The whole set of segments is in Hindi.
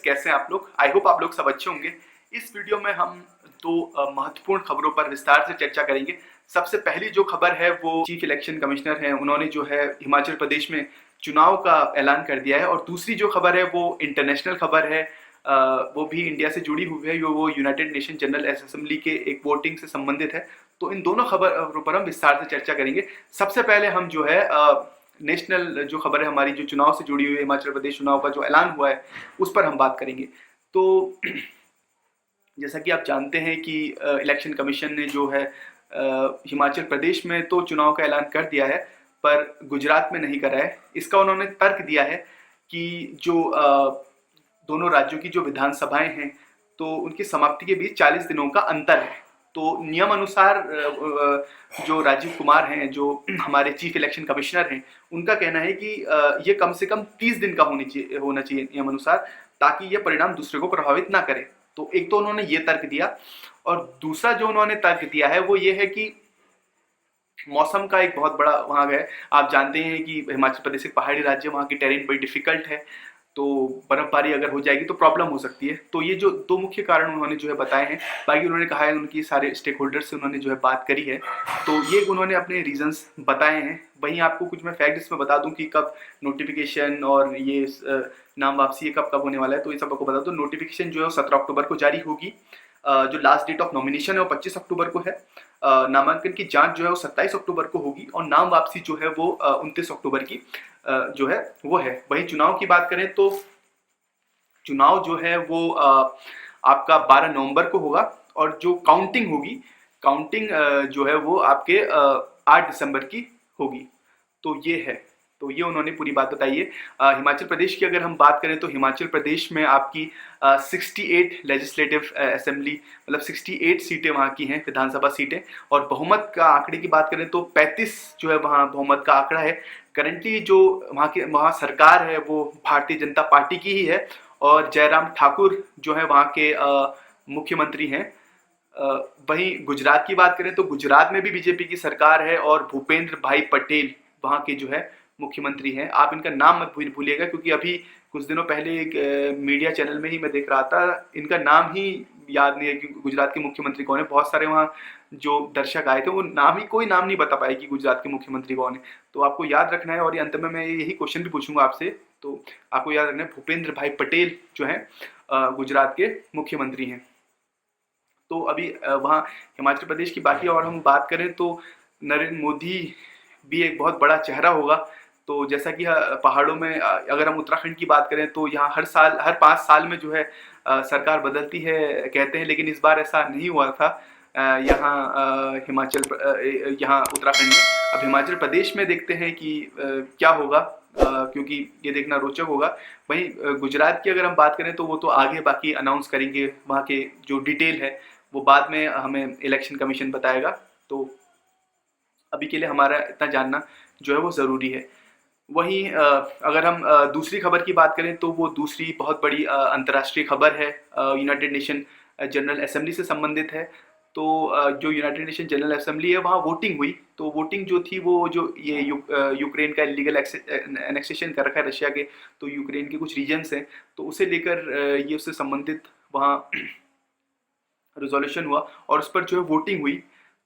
व्यूअर्स, कैसे हैं आप लोग? आई होप आप लोग सब अच्छे होंगे। इस वीडियो में हम दो महत्वपूर्ण खबरों पर विस्तार से चर्चा करेंगे। सबसे पहली जो खबर है वो चीफ इलेक्शन कमिश्नर हैं, उन्होंने जो है हिमाचल प्रदेश में चुनाव का ऐलान कर दिया है। और दूसरी जो खबर है वो इंटरनेशनल खबर है, वो भी इंडिया से जुड़ी हुई है, वो यूनाइटेड नेशन जनरल असेंबली के एक वोटिंग से संबंधित है। तो इन दोनों खबरों पर हम विस्तार से चर्चा करेंगे। सबसे पहले हम जो है नेशनल जो खबर है हमारी, जो चुनाव से जुड़ी हुई है, हिमाचल प्रदेश चुनाव का जो ऐलान हुआ है उस पर हम बात करेंगे। तो जैसा कि आप जानते हैं कि इलेक्शन कमीशन ने जो है हिमाचल प्रदेश में तो चुनाव का ऐलान कर दिया है, पर गुजरात में नहीं करा है। इसका उन्होंने तर्क दिया है कि जो दोनों राज्यों की जो विधानसभाएं हैं तो उनकी समाप्ति के बीच 40 दिनों का अंतर है। तो नियम अनुसार जो राजीव कुमार हैं, जो हमारे चीफ इलेक्शन कमिश्नर हैं, उनका कहना है कि ये कम से कम 30 दिन का होना चाहिए नियम अनुसार, ताकि ये परिणाम दूसरे को प्रभावित ना करे। तो एक तो उन्होंने ये तर्क दिया, और दूसरा जो उन्होंने तर्क दिया है वो ये है कि मौसम का एक बहुत बड़ा वहाँ है। आप जानते हैं कि हिमाचल प्रदेश एक पहाड़ी राज्य, वहाँ की टेरेन बड़ी डिफिकल्ट है, तो बर्फबारी अगर हो जाएगी तो प्रॉब्लम हो सकती है। तो ये जो दो मुख्य कारण उन्होंने जो है बताए हैं। बाकी उन्होंने कहा है उनकी सारे स्टेक होल्डर से उन्होंने जो है बात करी है, तो ये उन्होंने अपने रीजंस बताए हैं। वहीं आपको कुछ मैं फैक्ट इसमें बता दूं कि कब नोटिफिकेशन और ये नाम वापसी ये कब कब होने वाला है, तो ये सब आपको बता दूं। नोटिफिकेशन जो है 17 अक्टूबर को जारी होगी। जो लास्ट डेट ऑफ नॉमिनेशन है वो 25 अक्टूबर को है। नामांकन की जांच जो है वो 27 अक्टूबर को होगी, और नाम वापसी जो है वो 29 अक्टूबर की जो है वो है। वहीं चुनाव की बात करें तो चुनाव जो है वो आपका 12 नवंबर को होगा, और जो काउंटिंग होगी, काउंटिंग जो है वो आपके 8 दिसंबर की होगी। तो ये है, तो ये उन्होंने पूरी बात बताई है। हिमाचल प्रदेश की अगर हम बात करें तो हिमाचल प्रदेश में आपकी 68 लेजिस्लेटिव असेंबली, मतलब 68 सीटें वहाँ की हैं, विधानसभा सीटें। और बहुमत का आंकड़े की बात करें तो 35 जो है वहाँ बहुमत का आंकड़ा है। करंटली जो वहाँ सरकार है वो भारतीय जनता पार्टी की ही है, और जयराम ठाकुर जो है वहाँ के मुख्यमंत्री हैं। वहीं गुजरात की बात करें तो गुजरात में भी बीजेपी की सरकार है, और भूपेंद्र भाई पटेल वहाँ के जो है मुख्यमंत्री हैं। आप इनका नाम मत भूलिएगा, क्योंकि अभी कुछ दिनों पहले एक मीडिया चैनल में ही मैं देख रहा था, इनका नाम ही याद नहीं है कि गुजरात के मुख्यमंत्री कौन है। बहुत सारे वहाँ जो दर्शक आए थे वो कोई नाम नहीं बता पाए कि गुजरात के मुख्यमंत्री कौन है। तो आपको याद रखना है, और ये अंत में मैं यही क्वेश्चन भी पूछूंगा आपसे, तो आपको याद रखना है भूपेंद्र भाई पटेल जो है गुजरात के मुख्यमंत्री हैं। तो अभी वहाँ हिमाचल प्रदेश की बाकी और हम बात करें तो नरेंद्र मोदी भी एक बहुत बड़ा चेहरा होगा। तो जैसा कि पहाड़ों में अगर हम उत्तराखंड की बात करें तो यहाँ हर 5 साल में जो है सरकार बदलती है कहते हैं, लेकिन इस बार ऐसा नहीं हुआ था यहाँ यहाँ उत्तराखंड में। अब हिमाचल प्रदेश में देखते हैं कि क्या होगा, क्योंकि ये देखना रोचक होगा। वहीं गुजरात की अगर हम बात करें तो वो तो आगे बाकी अनाउंस करेंगे, वहाँ के जो डिटेल है वो बाद में हमें इलेक्शन कमीशन बताएगा। तो अभी के लिए हमारा इतना जानना जो है वो ज़रूरी है। वहीं अगर हम दूसरी खबर की बात करें तो वो दूसरी बहुत बड़ी अंतर्राष्ट्रीय खबर है, यूनाइटेड नेशन जनरल असेंबली से संबंधित है। तो जो यूनाइटेड नेशन जनरल असेंबली है वहाँ वोटिंग हुई। तो वोटिंग जो थी वो जो ये यूक्रेन का इलीगल एनेक्सेशन कर रखा है रशिया के, तो यूक्रेन के कुछ रीजन्स हैं, तो उसे लेकर ये उससे संबंधित वहाँ रिजोल्यूशन हुआ, और उस पर जो है वोटिंग हुई।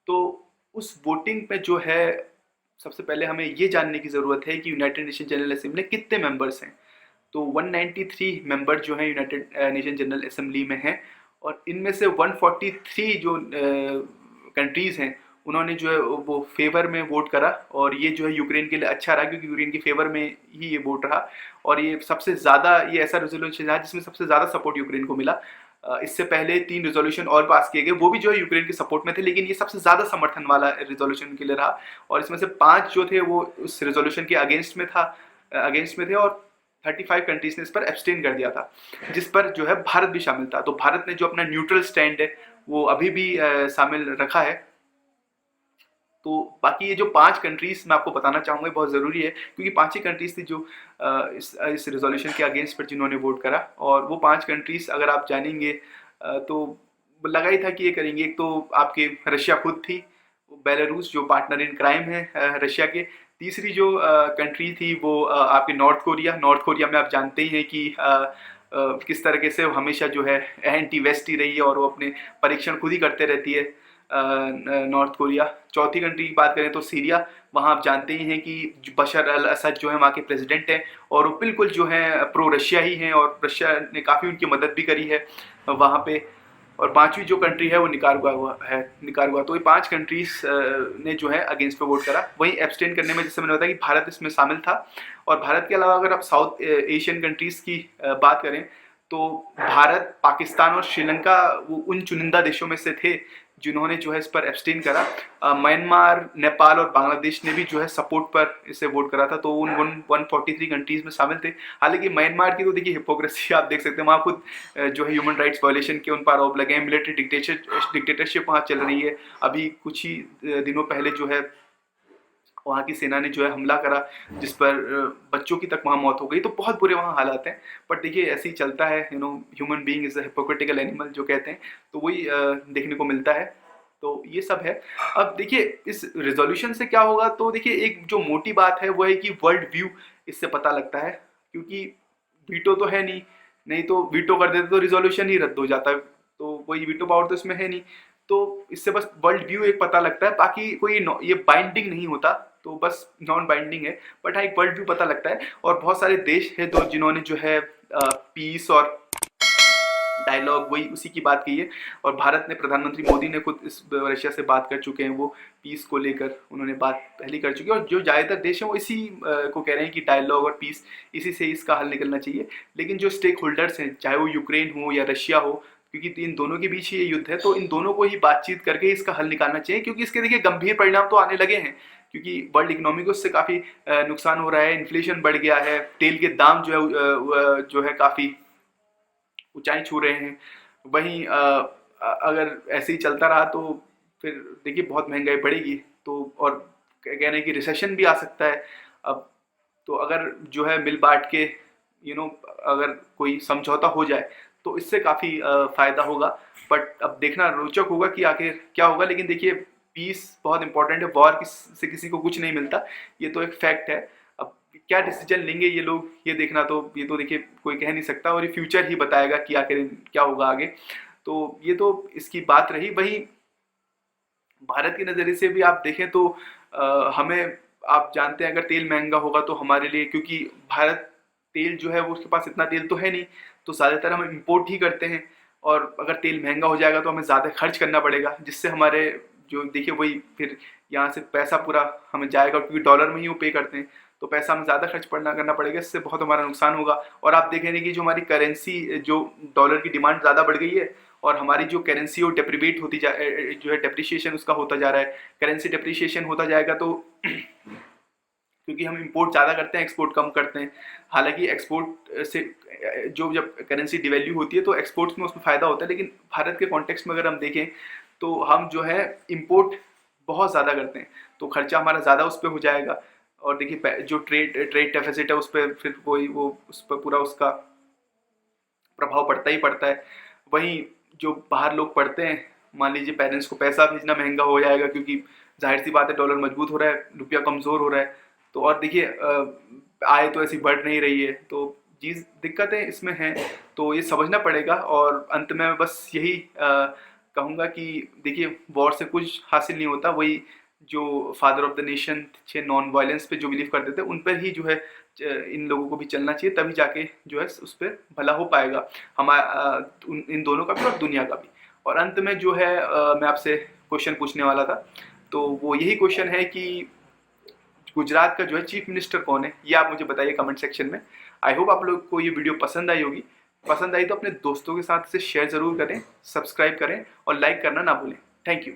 तो उस वोटिंग पे जो है सबसे पहले हमें ये जानने की ज़रूरत है कि यूनाइटेड नेशन जनरल असेंबली में कितने मेंबर्स हैं। तो 193 मेंबर जो हैं यूनाइटेड नेशन जनरल असेंबली में हैं, और इनमें से 143 जो कंट्रीज़ हैं उन्होंने जो है वो फेवर में वोट करा। और ये जो है यूक्रेन के लिए अच्छा रहा, क्योंकि यूक्रेन के फेवर में ही ये वोट रहा, और ये सबसे ज़्यादा ये ऐसा रेजोल्यूशन रहा जिसमें सबसे ज़्यादा सपोर्ट यूक्रेन को मिला। इससे पहले 3 रेजोल्यूशन और पास किए गए, वो भी जो है यूक्रेन के सपोर्ट में थे, लेकिन ये सबसे ज़्यादा समर्थन वाला रेजोल्यूशन के लिए रहा। और इसमें से 5 जो थे वो उस रेजोल्यूशन के अगेंस्ट में थे, और 35 कंट्रीज ने इस पर एब्सटेन कर दिया था, जिस पर जो है भारत भी शामिल था। तो भारत ने जो अपना न्यूट्रल स्टैंड है वो अभी भी शामिल रखा है। तो बाकी ये जो 5 कंट्रीज मैं आपको बताना चाहूँगा, बहुत ज़रूरी है, क्योंकि 5 ही कंट्रीज थी जो इस रेजोल्यूशन के अगेंस्ट पर जिन्होंने वोट करा। और वो 5 कंट्रीज अगर आप जानेंगे तो लगा ही था कि ये करेंगे। एक तो आपके रशिया खुद थी, बेलारूस जो पार्टनर इन क्राइम है रशिया के। तीसरी जो कंट्री थी वो आपके नॉर्थ कोरिया में आप जानते ही हैं कि किस तरीके से वो हमेशा जो है एंटी वेस्ट ही रही है और वो अपने परीक्षण खुद ही करते रहती है नॉर्थ कोरिया। चौथी कंट्री की बात करें तो सीरिया, वहाँ आप जानते ही हैं कि बशर अल असद जो है वहाँ के प्रेसिडेंट हैं और वो बिल्कुल जो है प्रो रशिया ही हैं और रशिया ने काफ़ी उनकी मदद भी करी है वहाँ पे। और पांचवी जो कंट्री है वो निकारागुआ है, निकारागुआ। तो ये 5 कंट्रीज ने जो है अगेंस्ट पे वोट करा। वहीं एब्सटेन करने में जैसे मैंने बताया कि भारत इसमें शामिल था। और भारत के अलावा अगर आप साउथ एशियन कंट्रीज की बात करें तो भारत, पाकिस्तान और श्रीलंका वो उन चुनिंदा देशों में से थे जिन्होंने जो है इस पर एब्सटेन करा। म्यांमार, नेपाल और बांग्लादेश ने भी जो है सपोर्ट पर इसे वोट करा था, तो उन 143 कंट्रीज में शामिल थे। हालांकि म्यांमार की तो देखिए हिपोक्रेसी आप देख सकते हैं, वहाँ खुद जो है ह्यूमन राइट्स वायलेशन के उन पर आरोप लगे हैं। मिलिट्री डिक्टेटरशिप वहाँ चल रही है। अभी कुछ ही दिनों पहले जो है वहाँ की सेना ने जो है हमला करा जिस पर बच्चों की तक वहाँ मौत हो गई। तो बहुत बुरे वहाँ हालात हैं। बट देखिए ऐसे ही चलता है, human being is a hypocritical animal जो कहते हैं, तो वही देखने को मिलता है। तो ये सब है। अब देखिए इस रिजोल्यूशन से क्या होगा, तो देखिए एक जो मोटी बात है वो है कि वर्ल्ड व्यू इससे पता लगता है, क्योंकि वीटो तो है नहीं, नहीं तो वीटो कर देते तो रिजोल्यूशन ही रद्द हो जाता है, तो कोई वीटो पावर तो इसमें है नहीं। तो इससे बस वर्ल्ड व्यू एक पता लगता है, बाकी कोई ये बाइंडिंग नहीं होता, तो बस नॉन बाइंडिंग है। बट हाँ एक वर्ल्ड व्यू पता लगता है। और बहुत सारे देश हैं तो जिन्होंने जो है पीस और डायलॉग वही उसी की बात की है। और भारत ने, प्रधानमंत्री मोदी ने खुद इस रशिया से बात कर चुके हैं, वो पीस को लेकर उन्होंने बात पहले कर चुके हैं। और जो ज़्यादातर देश हैं वो इसी को कह रहे हैं कि डायलॉग और पीस, इसी से इसका हल निकलना चाहिए। लेकिन जो स्टेक होल्डर्स हैं, चाहे वो यूक्रेन हो या रशिया हो, क्योंकि इन दोनों के बीच ही ये युद्ध है, तो इन दोनों को ही बातचीत करके इसका हल निकालना चाहिए। क्योंकि इसके देखिए गंभीर परिणाम तो आने लगे हैं, क्योंकि वर्ल्ड इकोनॉमी को इससे काफ़ी नुकसान हो रहा है। इन्फ्लेशन बढ़ गया है, तेल के दाम जो है काफ़ी ऊंचाई छू रहे हैं। वहीं अगर ऐसे ही चलता रहा तो फिर देखिए बहुत महंगाई बढ़ेगी, तो और कह रहे हैं कि रिसेशन भी आ सकता है। अब तो अगर जो है मिल बांट के अगर कोई समझौता हो जाए तो इससे काफ़ी फ़ायदा होगा। बट अब देखना रोचक होगा कि आखिर क्या होगा। लेकिन देखिए पीस बहुत इंपॉर्टेंट है, वॉर से किसी को कुछ नहीं मिलता, ये तो एक फैक्ट है। अब क्या डिसीजन लेंगे ये लोग, ये देखना तो ये तो देखिए कोई कह नहीं सकता, और ये फ्यूचर ही बताएगा कि आखिर क्या होगा आगे। तो ये तो इसकी बात रही। वही भारत के नज़रिए से भी आप देखें तो हमें, आप जानते हैं अगर तेल महंगा होगा तो हमारे लिए, क्योंकि भारत तेल जो है वो उसके पास इतना तेल तो है नहीं, तो ज़्यादातर हम इंपोर्ट ही करते हैं। और अगर तेल महंगा हो जाएगा तो हमें ज़्यादा खर्च करना पड़ेगा, जिससे हमारे जो देखिए वही फिर यहाँ से पैसा पूरा हमें जाएगा, क्योंकि डॉलर में ही वो पे करते हैं, तो पैसा हमें ज़्यादा खर्च करना पड़ेगा, इससे बहुत हमारा नुकसान होगा। और आप देखेंगे कि जो हमारी करेंसी, जो डॉलर की डिमांड ज़्यादा बढ़ गई है और हमारी जो करेंसी वो डेप्रीवेट होती जो है डेप्रिशिएशन उसका होता जा रहा है। करेंसी डेप्रिशिएशन होता जाएगा तो क्योंकि हम इंपोर्ट ज़्यादा करते हैं, एक्सपोर्ट कम करते हैं। हालांकि एक्सपोर्ट से जब करेंसी डिवैल्यू होती है तो एक्सपोर्ट्स में उसमें फ़ायदा होता है, लेकिन भारत के कॉन्टेक्स्ट में अगर हम देखें तो हम जो है इंपोर्ट बहुत ज़्यादा करते हैं, तो खर्चा हमारा ज़्यादा उस पर हो जाएगा। और देखिए जो ट्रेड डेफिसिट है उस पर फिर वो उस पर पूरा उसका प्रभाव पड़ता ही पड़ता है। वहीं जो बाहर लोग पढ़ते हैं, मान लीजिए पेरेंट्स को पैसा भेजना महंगा हो जाएगा, क्योंकि जाहिर सी बात है डॉलर मजबूत हो रहा है, रुपया कमज़ोर हो रहा है। तो और देखिए आय तो ऐसी बढ़ नहीं रही है, तो चीज़ दिक्कतें इसमें हैं, तो ये समझना पड़ेगा। और अंत में मैं बस यही कहूँगा कि देखिए वॉर से कुछ हासिल नहीं होता। वही जो फादर ऑफ द नेशन थे, नॉन वायलेंस पे जो बिलीव करते थे, उन पर ही जो है इन लोगों को भी चलना चाहिए, तभी जाके जो है उस पर भला हो पाएगा इन दोनों का भी और दुनिया का भी। और अंत में जो है मैं आपसे क्वेश्चन पूछने वाला था, तो वो यही क्वेश्चन है कि गुजरात का जो है चीफ मिनिस्टर कौन है, ये आप मुझे बताइए कमेंट सेक्शन में। आई होप आप लोग को ये वीडियो पसंद आई होगी। पसंद आई तो अपने दोस्तों के साथ इसे शेयर ज़रूर करें, सब्सक्राइब करें और लाइक करना ना भूलें। Thank you.